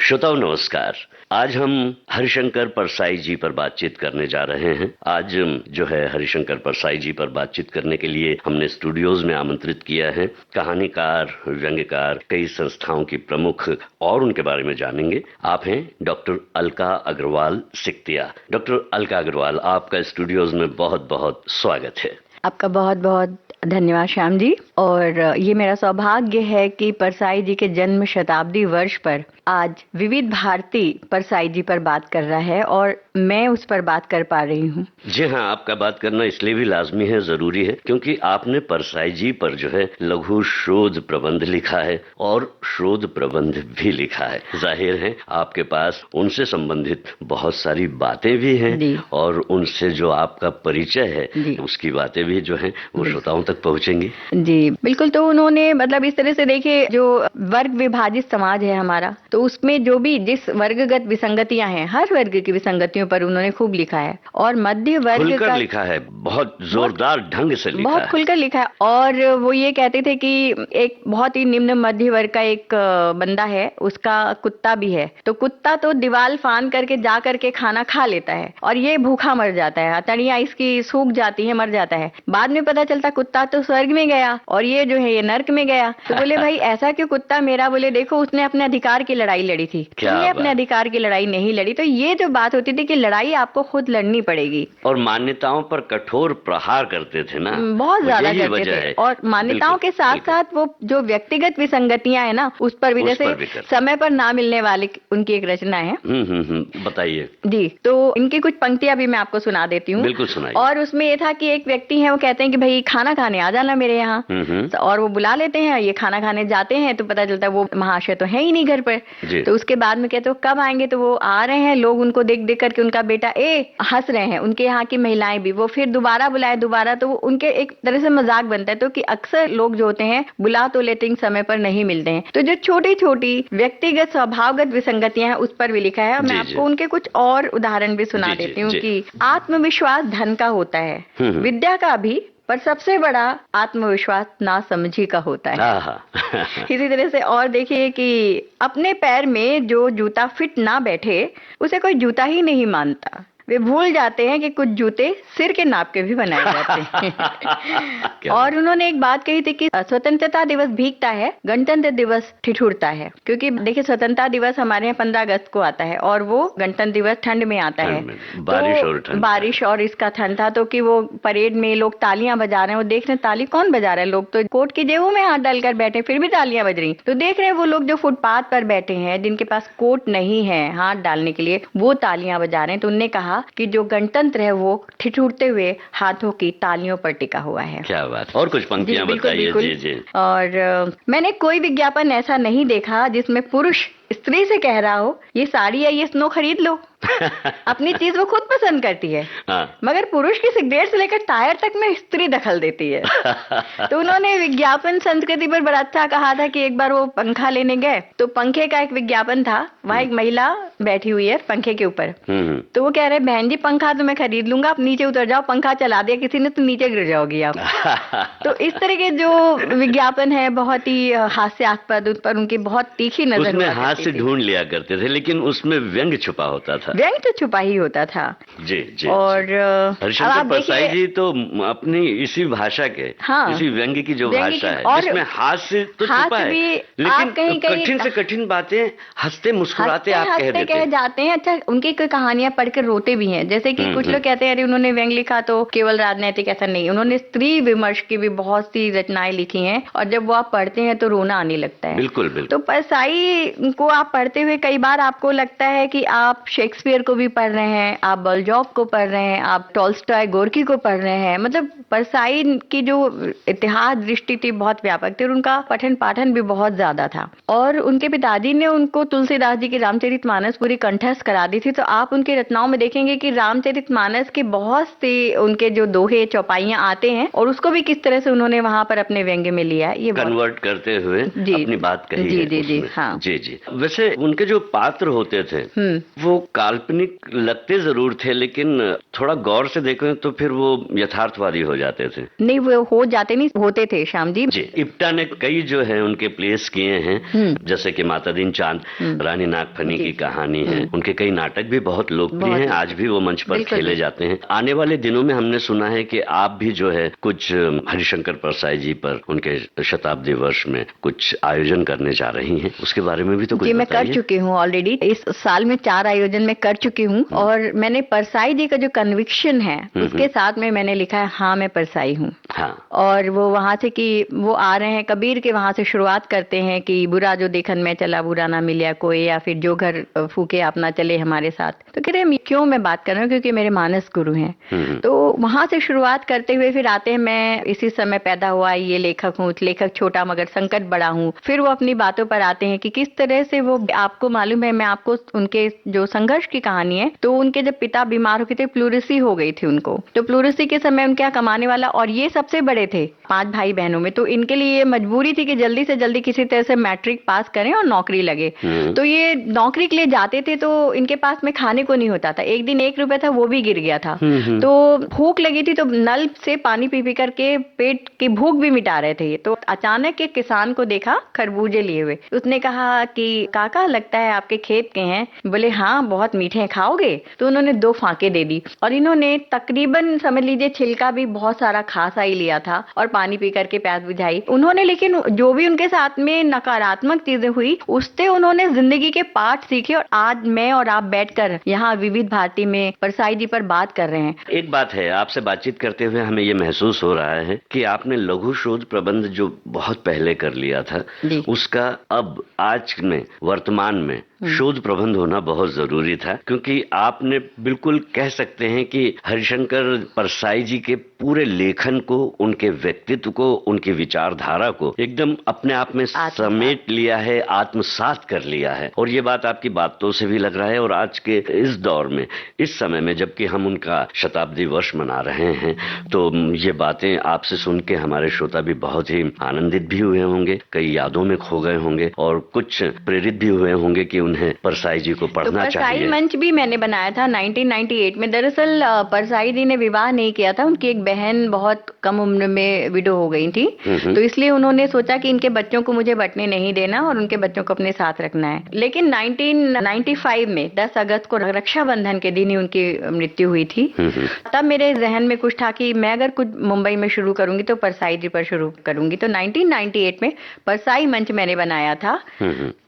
श्रोताओं नमस्कार। आज हम हरिशंकर परसाई जी पर बातचीत करने जा रहे हैं। आज जो है हरिशंकर परसाई जी पर बातचीत करने के लिए हमने स्टूडियोज में आमंत्रित किया है कहानीकार, व्यंग्यकार, कई संस्थाओं की प्रमुख, और उनके बारे में जानेंगे। आप हैं डॉक्टर अलका अग्रवाल सिकतिया। डॉक्टर अलका अग्रवाल, आपका स्टूडियोज में बहुत बहुत स्वागत है। आपका बहुत बहुत धन्यवाद श्याम जी। और ये मेरा सौभाग्य है कि परसाई जी के जन्म शताब्दी वर्ष पर आज विविध भारती परसाई जी पर बात कर रहा है और मैं उस पर बात कर पा रही हूँ। जी हाँ, आपका बात करना इसलिए भी लाजमी है, जरूरी है, क्योंकि आपने परसाई जी पर जो है लघु शोध प्रबंध लिखा है और शोध प्रबंध भी लिखा है। जाहिर है आपके पास उनसे संबंधित बहुत सारी बातें भी हैं और उनसे जो आपका परिचय है उसकी बातें भी जो है वो श्रोताओं तक पहुँचेंगी। जी बिल्कुल। तो उन्होंने मतलब इस तरह से देखिए, जो वर्ग विभाजित समाज है हमारा, तो उसमें जो भी जिस वर्गगत विसंगतियां हैं, हर वर्ग की विसंगतियों पर उन्होंने खूब लिखा है और मध्य वर्ग का लिखा है, बहुत जोरदार ढंग से लिखा बहुत है, खुलकर लिखा है। और वो ये कहते थे कि एक बहुत ही निम्न मध्य वर्ग का एक बंदा है, उसका कुत्ता भी है, तो कुत्ता तो दीवार फान करके जा करके खाना खा लेता है और ये भूखा मर जाता है, तड़ियां इसकी सूख जाती है, मर जाता है। बाद में पता चलता कुत्ता तो स्वर्ग में गया और ये जो है ये नर्क में गया। तो बोले भाई ऐसा क्यों कुत्ता मेरा? बोले देखो उसने अपने अधिकार की लड़ाई लड़ी थी, तुमने अपने अधिकार की लड़ाई नहीं लड़ी। तो ये जो बात होती थी कि लड़ाई आपको खुद लड़नी पड़ेगी। और मान्यताओं पर कठोर प्रहार करते थे ना, बहुत ज्यादा करते थे। और मान्यताओं के साथ साथ वो जो व्यक्तिगत विसंगतियां है ना, उस पर भी, जैसे समय पर ना मिलने वाली उनकी एक रचना है। बताइए जी। तो इनकी कुछ पंक्तियां भी मैं आपको सुना देती हूँ। बिल्कुल सुनाइए। और उसमें ये था कि एक व्यक्ति है, वो कहते हैं कि भाई खाना खाने आ जाना मेरे यहाँ, और वो बुला लेते हैं, ये खाना खाने जाते हैं तो पता चलता है वो महाशय तो है ही नहीं घर पर। तो उसके बाद में कहते हो कब आएंगे? तो वो आ रहे हैं, लोग उनको देख देख करके उनका बेटा हंस रहे हैं, उनके यहाँ की महिलाएं भी। वो फिर दोबारा बुलाए दोबारा, तो वो उनके एक तरह से मजाक बनता है। तो कि अक्सर लोग जो होते हैं बुला तो लेते हैं, समय पर नहीं मिलते हैं। तो जो छोटी छोटी व्यक्तिगत स्वभावगत विसंगतियां हैं उस पर भी लिखा है। और मैं आपको उनके कुछ और उदाहरण भी सुना देती हूँ कि आत्मविश्वास धन का होता है, विद्या का भी, पर सबसे बड़ा आत्मविश्वास नासमझी का होता है। इसी तरह से और देखिए कि अपने पैर में जो जूता फिट ना बैठे उसे कोई जूता ही नहीं मानता। वे भूल जाते हैं कि कुछ जूते सिर के नाप के भी बनाए जाते हैं। और उन्होंने एक बात कही थी कि स्वतंत्रता दिवस भीगता है, गणतंत्र दिवस ठिठुरता है। क्योंकि देखिए स्वतंत्रता दिवस हमारे यहाँ 15 अगस्त को आता है और वो गणतंत्र दिवस ठंड में आता है। बारिश और इसका ठंड था, तो कि वो परेड में लोग तालियां बजा रहे हैं, वो देख रहे हैं ताली कौन बजा रहा है, लोग तो कोट की जेबों में हाथ डालकर बैठे फिर भी तालियां बज रही। तो देख रहे हैं वो लोग जो फुटपाथ पर बैठे हैं, जिनके पास कोट नहीं है हाथ डालने के लिए, वो तालियां बजा रहे हैं। तो उनने कहा कि जो गणतंत्र है वो ठिठुरते हुए हाथों की तालियों पर टिका हुआ है। क्या बात। और कुछ पंक्तियां बताइए। जी। और मैंने कोई विज्ञापन ऐसा नहीं देखा जिसमें पुरुष स्त्री से कह रहा हो ये साड़ी या ये स्नो खरीद लो। अपनी चीज वो खुद पसंद करती है, मगर पुरुष की सिगरेट से लेकर टायर तक में स्त्री दखल देती है। तो उन्होंने विज्ञापन संस्कृति पर बड़ा अच्छा कहा था कि एक बार वो पंखा लेने गए, तो पंखे का एक विज्ञापन था, वहाँ एक महिला बैठी हुई है पंखे के ऊपर। तो वो कह रहे बहन जी पंखा तो मैं खरीद लूंगा, आप नीचे उतर जाओ, पंखा चला दिया किसी ने तो नीचे गिर जाओगी आप। तो इस तरह के जो विज्ञापन है बहुत ही हास्यास्पद, उस पर उनकी बहुत तीखी नजर हाथ से ढूंढ लिया करते थे, लेकिन उसमें व्यंग छुपा होता था। व्यंग तो छुपा ही होता था। जी। और हरिशंकर परसाई जी तो अपनी इसी भाषा के, इसी व्यंग की जो भाषा है, जिसमें हाथ से तो छुपा है, लेकिन कठिन से कठिन बातें हंसते मुस्कुराते आप कह जाते हैं। अच्छा, उनकी कोई कहानियां पढ़कर रोते भी हैं। जैसे कि कुछ लोग कहते हैं अरे उन्होंने व्यंग लिखा तो केवल राजनीतिक, ऐसा नहीं, उन्होंने स्त्री विमर्श की भी बहुत सी रचनाएं लिखी हैं और जब वो आप पढ़ते हैं तो रोना आने लगता है। बिल्कुल। तो परसाई को आप पढ़ते हुए कई बार आपको लगता है कि आप शेक्सपियर को भी पढ़ रहे हैं, आप बॉलजॉब को पढ़ रहे हैं, आप टॉल्स्टॉय, गोर्की को पढ़ रहे हैं। मतलब परसाई की जो इतिहास दृष्टि थी बहुत व्यापक थी और उनका पठन पाठन भी बहुत ज्यादा था। और उनके पिताजी ने उनको तुलसीदास जी की रामचरितमानस पूरी कंठस्थ करा दी थी। तो आप उनकी रचनाओं में देखेंगे कि रामचरितमानस के बहुत से उनके जो दोहे चौपाइयां आते हैं और उसको भी किस तरह से उन्होंने वहां पर अपने व्यंग्य में लिया, ये कन्वर्ट करते हुए अपनी बात कही। जी। हाँ जी। वैसे उनके जो पात्र होते थे वो काल्पनिक लगते जरूर थे, लेकिन थोड़ा गौर से देखें तो फिर वो यथार्थवादी हो जाते थे। नहीं, वो हो जाते नहीं, होते थे श्याम जी। इप्टा ने कई जो है उनके प्लेस किए हैं, जैसे कि माता दीन चांद, रानी नागफनी की कहानी है। उनके कई नाटक भी बहुत लोकप्रिय हैं, आज भी वो मंच पर खेले जाते हैं। आने वाले दिनों में हमने सुना है कि आप भी जो है कुछ हरिशंकर परसाई जी पर उनके शताब्दी वर्ष में कुछ आयोजन करने जा रही हैं, उसके बारे में भी तो कुछ मैं कर चुकी हूँ ऑलरेडी। इस साल में 4 आयोजन में कर चुकी हूँ और मैंने परसाई जी का जो कन्विक्शन है उसके साथ में मैंने लिखा है हाँ मैं परसाई हूँ। और वो वहाँ से कि वो आ रहे हैं कबीर के, वहाँ से शुरुआत करते हैं कि बुरा जो देखन में चला बुरा ना मिलिया कोई, या फिर जो घर फूके आप ना चले हमारे साथ। तो कह रहे क्यों मैं बात कर रहा हूँ, क्योंकि मेरे मानस गुरु हैं। तो वहाँ से शुरुआत करते हुए फिर आते हैं मैं इसी समय पैदा हुआ ये लेखक हूँ, लेखक छोटा मगर संकट बड़ा हूँ। फिर वो अपनी बातों पर आते हैं कि किस तरह से वो, आपको मालूम है, मैं आपको उनके जो संघर्ष की कहानी है, तो उनके जब पिता बीमार हो गए थे, प्लूरेसी हो गई थी उनको, तो प्लूरेसी के समय उनके यहाँ कमाने वाला, और ये सबसे बड़े थे 5 भाई बहनों में, तो इनके लिए मजबूरी थी कि जल्दी से जल्दी किसी तरह से मैट्रिक पास करें और नौकरी लगे। तो ये नौकरी के लिए जाते थे तो इनके पास में खाने को नहीं होता था। एक दिन 1 रुपया था वो भी गिर गया था। तो भूख लगी थी तो नल से पानी पी पी करके पेट की भूख भी मिटा रहे थे। तो अचानक एक किसान को देखा खरबूजे लिए हुए, उसने कहा कि काका लगता है आपके खेत के हैं। बोले हाँ बहुत मीठे हैं, खाओगे? तो उन्होंने 2 फांके दे दी और इन्होंने तकरीबन समझ लीजिए छिलका भी बहुत सारा खासा ही लिया था और पानी पी करके प्यास बुझाई उन्होंने। लेकिन जो भी उनके साथ में नकारात्मक चीजें हुई उससे उन्होंने जिंदगी के पाठ सीखे और आज मैं और आप बैठकर यहाँ विविध भारती में परसाई जी पर बात कर रहे हैं। एक बात है, आपसे बातचीत करते हुए हमें ये महसूस हो रहा है कि आपने लघु शोध प्रबंध जो बहुत पहले कर लिया था उसका अब आज में वर्तमान में शोध प्रबंध होना बहुत जरूरी था, क्योंकि आपने बिल्कुल कह सकते हैं कि हरिशंकर परसाई जी के पूरे लेखन को, उनके व्यक्तित्व को, उनकी विचारधारा को एकदम अपने आप में समेट लिया है, आत्मसात कर लिया है। और ये बात आपकी बातों से भी लग रहा है। और आज के इस दौर में, इस समय में, जबकि हम उनका शताब्दी वर्ष मना रहे हैं, तो ये बातें आपसे सुन के हमारे श्रोता भी बहुत ही आनंदित भी हुए होंगे, कई यादों में खो गए होंगे और कुछ प्रेरित भी हुए होंगे कि उन्हें परसाई जी को पढ़ना चाहिए। परसाई मंच भी मैंने बनाया था 1998 में। दरअसल परसाई जी ने विवाह नहीं किया था, उनकी एक बहन बहुत कम उम्र में विडो हो गई थी, तो इसलिए उन्होंने सोचा कि इनके बच्चों को मुझे बंटने नहीं देना और उनके बच्चों को अपने साथ रखना है। लेकिन 1995 में 10 अगस्त को रक्षाबंधन के दिन ही उनकी मृत्यु हुई थी। तब मेरे जहन में कुछ था कि मैं अगर कुछ मुंबई में शुरू करूंगी तो परसाई जी पर शुरू करूंगी। तो 1998 में परसाई मंच मैंने बनाया था।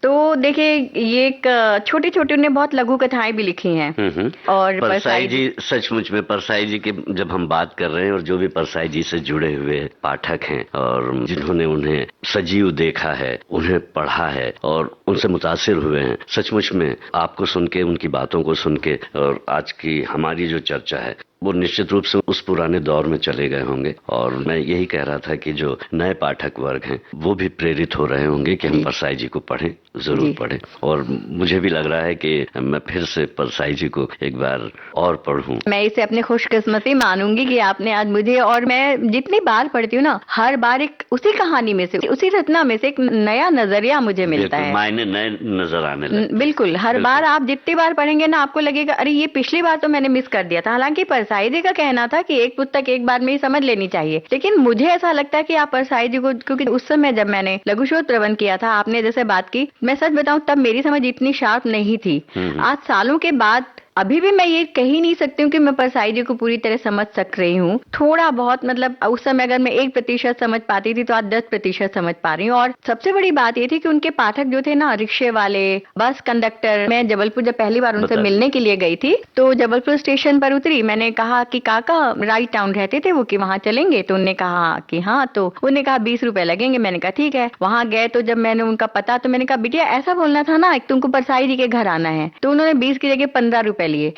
तो देखिए ये एक छोटी छोटी उन्हें बहुत लघु कथाएं भी लिखी हैं। और परसाई जी, सचमुच में परसाई जी के जब हम बात कर रहे हैं और जो भी परसाई जी से जुड़े हुए पाठक हैं और जिन्होंने उन्हें सजीव देखा है, उन्हें पढ़ा है और उनसे मुतासिर हुए हैं, सचमुच में आपको सुन के, उनकी बातों को सुन के, और आज की हमारी जो चर्चा है वो निश्चित रूप से उस पुराने दौर में चले गए होंगे। और मैं यही कह रहा था कि जो नए पाठक वर्ग हैं वो भी प्रेरित हो रहे होंगे कि हम परसाई जी को पढ़ें, जरूर पढ़ें। और मुझे भी लग रहा है कि मैं फिर से परसाई जी को एक बार और पढ़ूं। मैं इसे अपनी खुशकिस्मती मानूंगी कि आपने आज मुझे, और मैं जितनी बार पढ़ती हूँ ना, हर बार एक उसी कहानी में से, उसी रचना में से एक नया नजरिया मुझे मिलता है, मायने नए नजर आने लगते। बिल्कुल, हर बार आप जितनी बार पढ़ेंगे ना आपको लगेगा अरे ये पिछली बार तो मैंने मिस कर दिया था। हालांकि परसाई जी का कहना था कि एक पुस्तक एक बार में ही समझ लेनी चाहिए, लेकिन मुझे ऐसा लगता है कि आप परसाई जी को, क्योंकि उस समय जब मैंने लघु शोध प्रबंध किया था, आपने जैसे बात की, मैं सच बताऊं तब मेरी समझ इतनी शार्प नहीं थी। आज सालों के बाद अभी भी मैं ये कह ही नहीं सकती हूँ कि मैं परसाई जी को पूरी तरह समझ सक रही हूँ। थोड़ा बहुत, मतलब उस समय अगर मैं 1% समझ पाती थी तो आज 10% समझ पा रही हूँ। और सबसे बड़ी बात ये थी कि उनके पाठक जो थे ना, रिक्शे वाले, बस कंडक्टर, मैं जबलपुर जब पहली बार उनसे मिलने के लिए गई थी तो जबलपुर स्टेशन पर उतरी, मैंने कहा कि काका राइट टाउन रहते थे वो, कि वहाँ चलेंगे? तो उन्होंने कहा कि हाँ। तो उन्होंने कहा 20 रुपए लगेंगे। मैंने कहा ठीक है। वहाँ गए तो जब मैंने उनका पता, तो मैंने कहा बिटिया ऐसा बोलना था ना तुमको परसाई जी के घर आना है, तो उन्होंने 20 की जगह 15 रुपए लिए।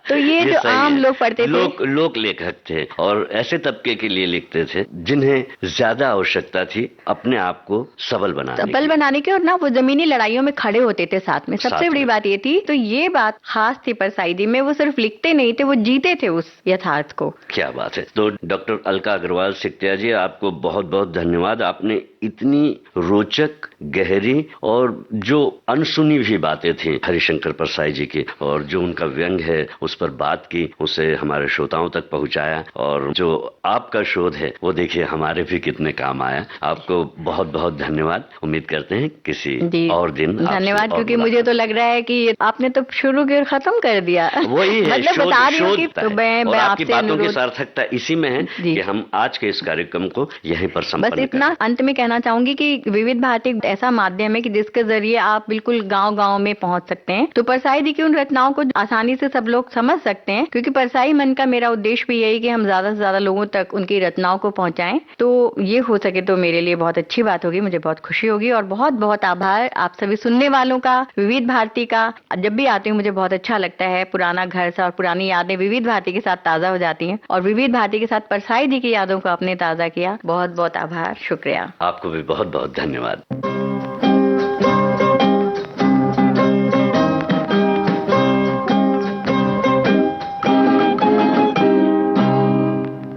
तो ये जो आम लोग पढ़ते थे, लोक लेखक थे और ऐसे तबके के लिए लिखते थे जिन्हें ज्यादा आवश्यकता थी अपने आप को सबल बनाने की, और ना वो जमीनी लड़ाइयों में खड़े होते थे साथ में। सबसे बड़ी बात ये थी। तो ये बात खास थी परसाई में, वो सिर्फ लिखते नहीं थे, वो जीते थे उस यथार्थ को। क्या बात है। तो डॉक्टर अलका अग्रवाल सिकटिया जी, आपको बहुत बहुत धन्यवाद। आपने इतनी रोचक, गहरी और जो अनसुनी भी बातें थी हरिशंकर परसाई जी की, और जो उनका व्यंग है उस पर बात की, उसे हमारे श्रोताओं तक पहुंचाया, और जो आपका शोध है वो देखिए हमारे भी कितने काम आया। आपको बहुत बहुत धन्यवाद। उम्मीद करते हैं किसी और दिन धन्यवाद, क्योंकि मुझे तो लग रहा है कि आपने तो शुरू कर खत्म कर दिया। वही है, मतलब बता रही हूं कि तो मैं आपकी बातों की सार्थकता इसी में है कि हम आज के इस कार्यक्रम को यहीं पर संपन्न बस इतना अंत में कहना चाहूंगी कि विविध भारती ऐसा माध्यम है कि जिसके जरिए आप बिल्कुल गांव-गांव में पहुंच सकते हैं। तो परसाई जी की उन रचनाओं को आसानी से सब लोग समझ सकते हैं, क्योंकि परसाई मन का मेरा उद्देश्य भी यही कि हम ज्यादा से ज्यादा लोगों तक उनकी रचनाओं को पहुंचाएं। तो ये हो सके तो मेरे लिए बहुत अच्छी बात होगी, मुझे बहुत खुशी होगी। और बहुत बहुत आभार आप सभी सुनने वालों का, विविध भारती का। जब भी आती हूँ मुझे बहुत अच्छा लगता है, पुराना घर सा और पुरानी यादें विविध भारती के साथ ताजा हो जाती हैं, और विविध भारती के साथ परसाई जी की यादों को आपने ताजा किया। बहुत बहुत आभार, शुक्रिया। आपको भी बहुत बहुत धन्यवाद।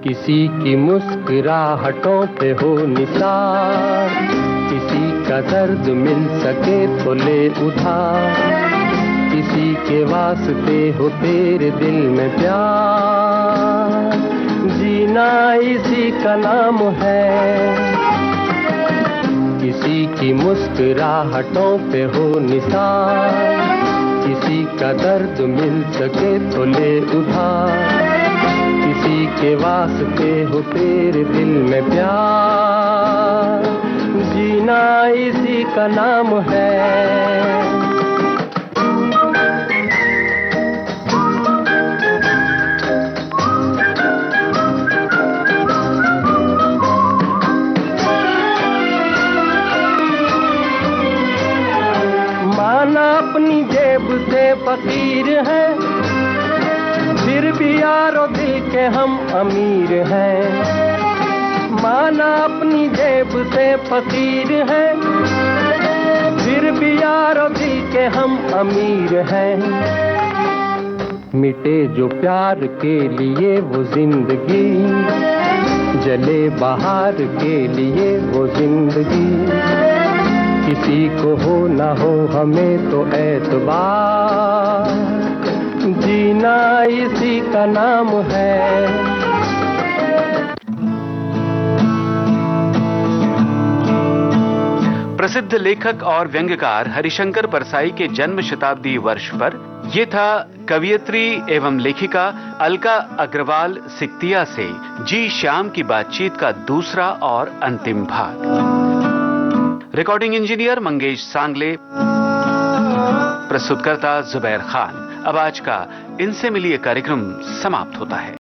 किसी की मुस्कुराहटों पे हो निसार, किसी का दर्द मिल सके तो ले उधार, किसी के वास्ते हो तेरे दिल में प्यार, जीना इसी का नाम है। किसी की मुस्कुराहटों पे हो निसार, किसी का दर्द मिल सके तो ले उधार, किसी के वास्ते हो तेरे दिल में प्यार, जीना इसी का नाम है। माना अपनी जेब से फकीर है, फिर भी यारो दिल के हम अमीर हैं। माना अपनी जेब से फकीर है, फिर भी यारो दिल के हम अमीर हैं। मिटे जो प्यार के लिए वो जिंदगी, जले बहार के लिए वो जिंदगी, किसी को हो ना हो हमें तो एतबार, जीना इसी का नाम है। प्रसिद्ध लेखक और व्यंग्यकार हरिशंकर परसाई के जन्म शताब्दी वर्ष पर ये था कवियत्री एवं लेखिका अलका अग्रवाल सिकटिया से जी श्याम की बातचीत का दूसरा और अंतिम भाग। रिकॉर्डिंग इंजीनियर मंगेश सांगले, प्रस्तुतकर्ता जुबैर खान। अब आज का इनसे मिलिए कार्यक्रम समाप्त होता है।